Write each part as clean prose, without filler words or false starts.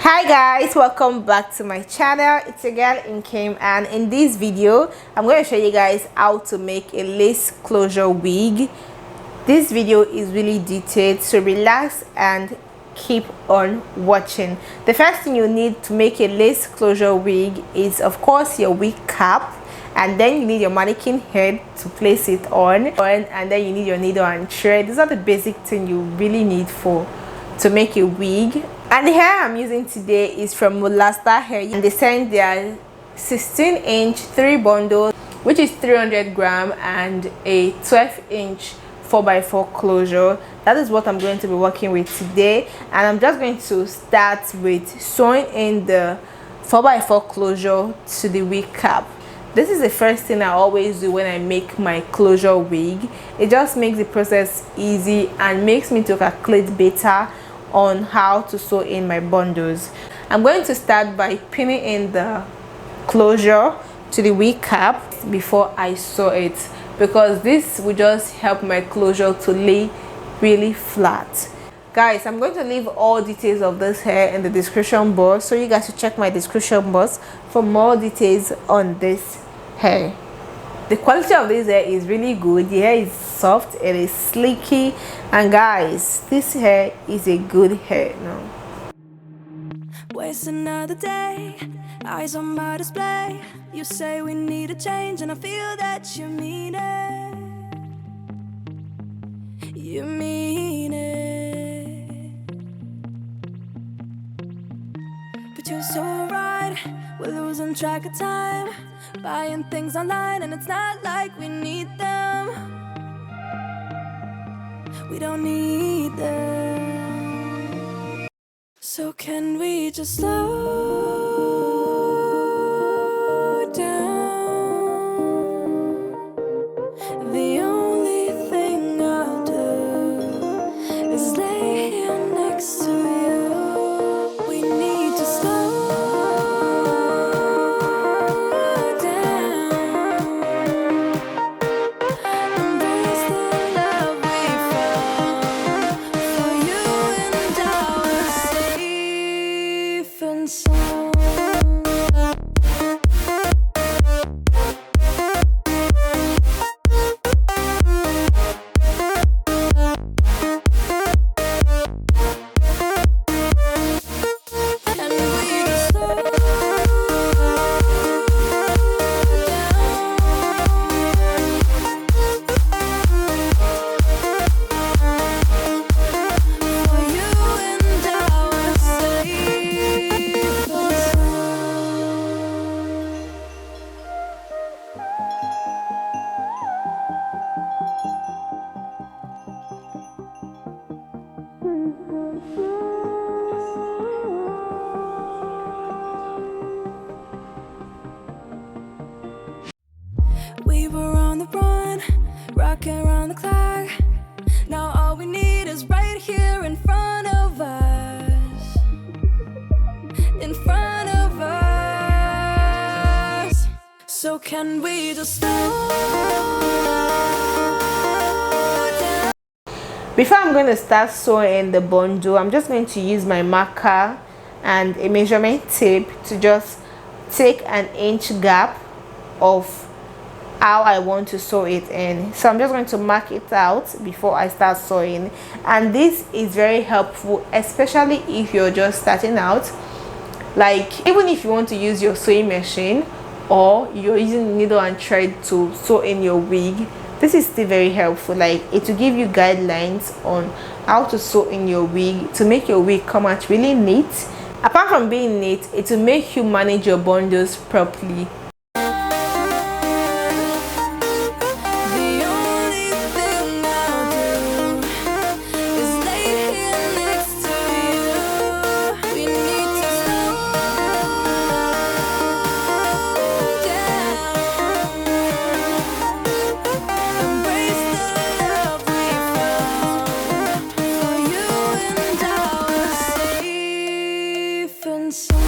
Hi guys, welcome back to my channel. It's your girl Inkem, and in this video I'm going to show you guys how to make a lace closure wig. This video is really detailed, so relax and keep on watching. The first thing you need to make a lace closure wig is of course your wig cap, and then you need your mannequin head to place it on, and then you need your needle and thread. These are the basic things you really need to make a wig. And the hair I'm using today is from Molastar hair, and they sent their 16-inch 3 bundles, which is 300 gram, and a 12-inch 4x4 closure. That is what I'm going to be working with today, and I'm just going to start with sewing in the 4x4 closure to the wig cap. This is the first thing I always do when I make my closure wig. It just makes the process easy and makes me to calculate better on how to sew in my bundles. I'm going to start by pinning in the closure to the wig cap before I sew it, because this will just help my closure to lay really flat. Guys, I'm going to leave all details of this hair in the description box, so you guys should check my description box for more details on this hair. The quality of this hair is really good. The hair is soft, it is sleeky, and guys, this hair is a good hair now. Waste another day, eyes on my display. You say we need a change, and I feel that you mean it. You mean it. But you're so right, we're losing track of time, buying things online, and it's not like we need them. We don't need them. So can we just slow down? The only thing I'll do is lay here next to you. We need to slow down. Embrace the love we found. For you and I are safe and sound. And we just slow down. For you and I are safe and we were on the run, rocking around the clock. Now all we need is right here in front of us. In front of us. So can we just slow down? Before I'm going to start sewing the bundle, I'm just going to use my marker and a measurement tape to just take an inch gap of how I want to sew it in. So I'm just going to mark it out before I start sewing, and this is very helpful, especially if you're just starting out. Like, even if you want to use your sewing machine or you're using needle and thread to sew in your wig, this is still very helpful. Like, it will give you guidelines on how to sew in your wig to make your wig come out really neat. Apart from being neat, it will make you manage your bundles properly. The only thing I'll do is lay here next to you. We need to slow down. Embrace the love we found. For you and I are safe and sound.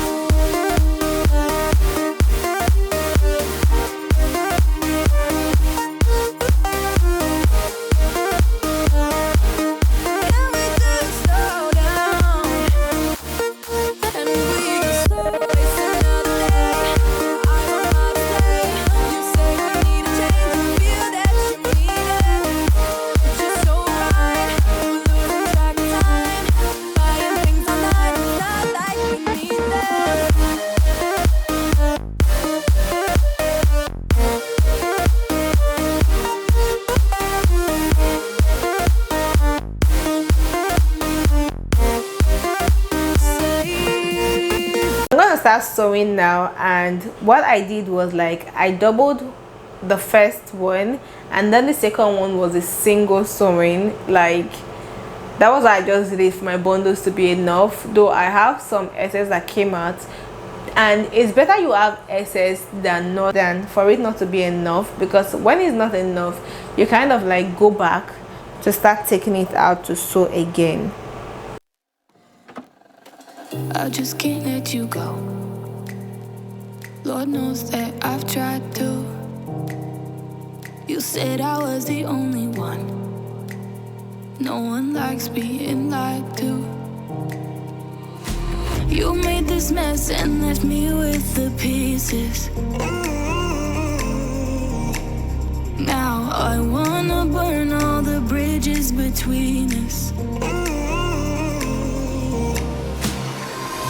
start sewing now. And what I did was like I doubled the first one, and then the second one was a single sewing. Like that was what I just did it for my bundles to be enough, though I have some excess that came out, and it's better you have excess than for it not to be enough, because when it's not enough you kind of like go back to start taking it out to sew again. I just can't let you go. Lord knows that I've tried to. You said I was the only one. No one likes being lied to. You made this mess and left me with the pieces. Now I wanna burn all the bridges between us.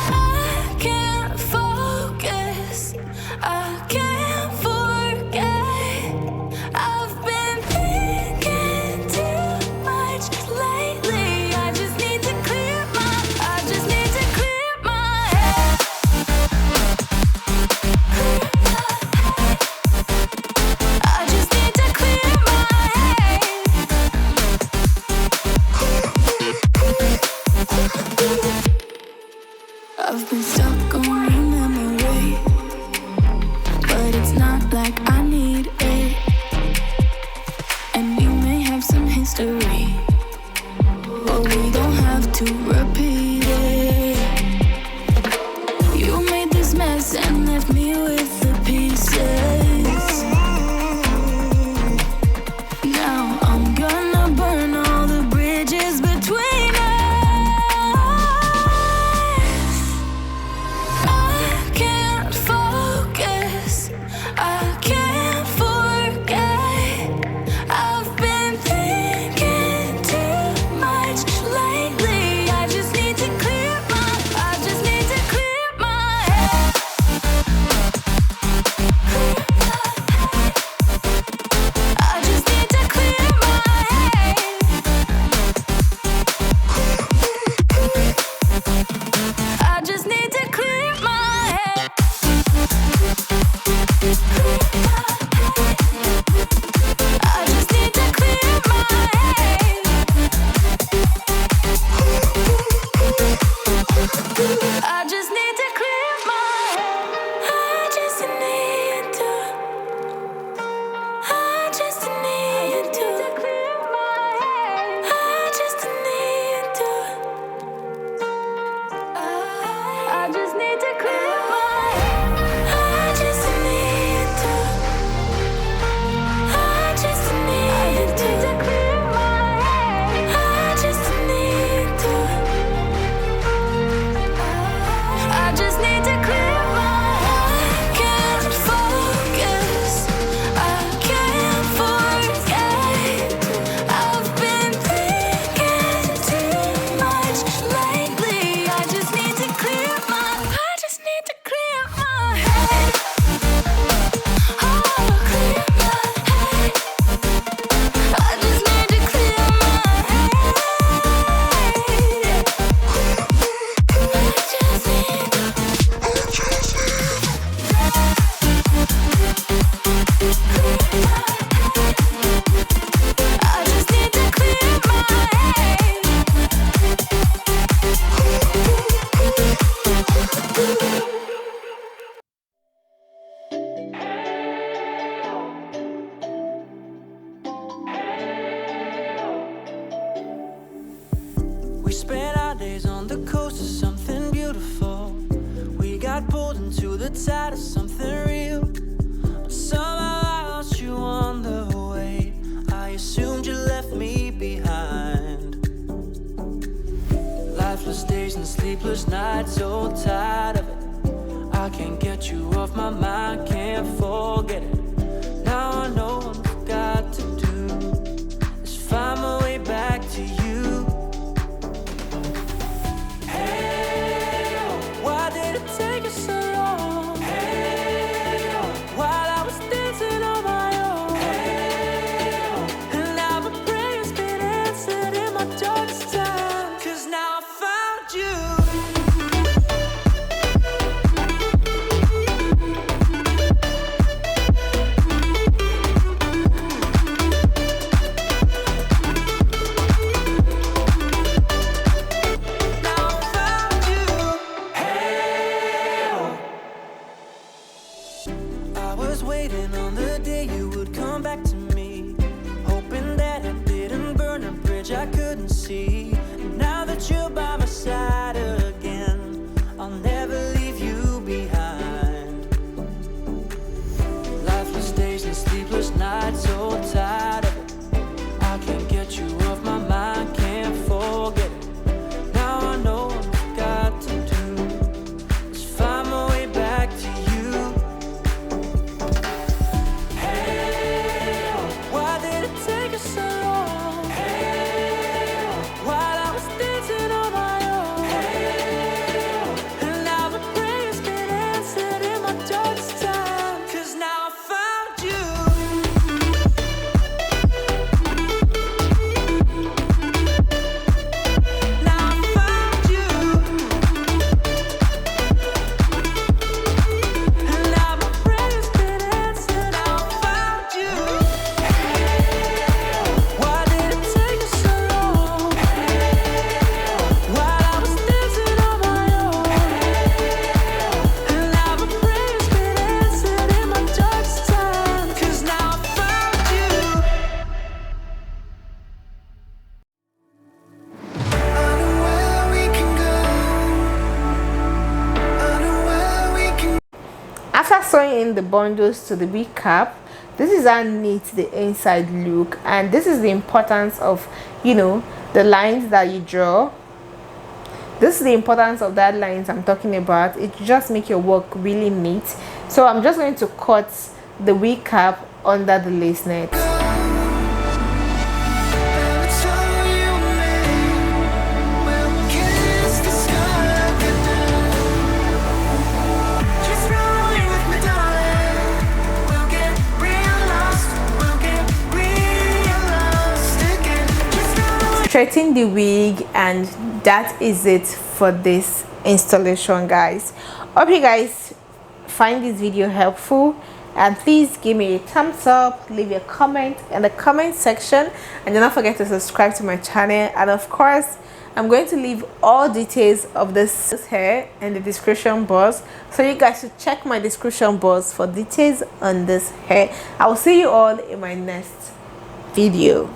I can't focus, I can't forget. I've been thinking too much lately. I just need to clear my head. I just need to clear my head. I've been stuck on your memory, but it's not like I need it. And we may have some history, but we don't have to repeat it. You made this mess and left me with the pieces. Now I'm gonna burn all the bridges between us. I can't focus, I can't forget. I've been thinking too much lately. I just need to clear my head. I just need to clear my head. I just need to clear my head. I just need to clear my head. I just need to clear my head. I just need to. I just need to clear my head. I just need to. I just need to clear my head. I just need to. I just need to clear my head. I just need to. I just need to clear my head. I can't focus, I can't forget. I've been thinking too much lately. I just need to clear my head. Oh, clear my head. I just need to clear my head. I just need I just need to clear my head. We spent our days on the coast of something beautiful. We got pulled into the tide of something real. Somehow I lost you on the way. I assumed you left me behind. Lifeless days and sleepless nights, so tired of it. I can't get you off my mind, can't forget it. Now I know what I've got to do is find my way back to you. Hey, oh, why did it take you so long? Hey, oh, while I was dancing on my own. Hey, oh, and now my prayers been answered in my darkest time. 'Cause now I found you. After sewing in the bundles to the wig cap, this is how neat the inside look, and this is the importance of, you know, the lines that you draw. This is the importance of that lines I'm talking about. It just make your work really neat. So I'm just going to cut the wig cap under the lace net. Straighten the wig, and that is it for this installation, guys. Hope you guys find this video helpful, and please give me a thumbs up, leave a comment in the comment section, and do not forget to subscribe to my channel. And of course, I'm going to leave all details of this hair in the description box, so you guys should check my description box for details on this hair. I will see you all in my next video.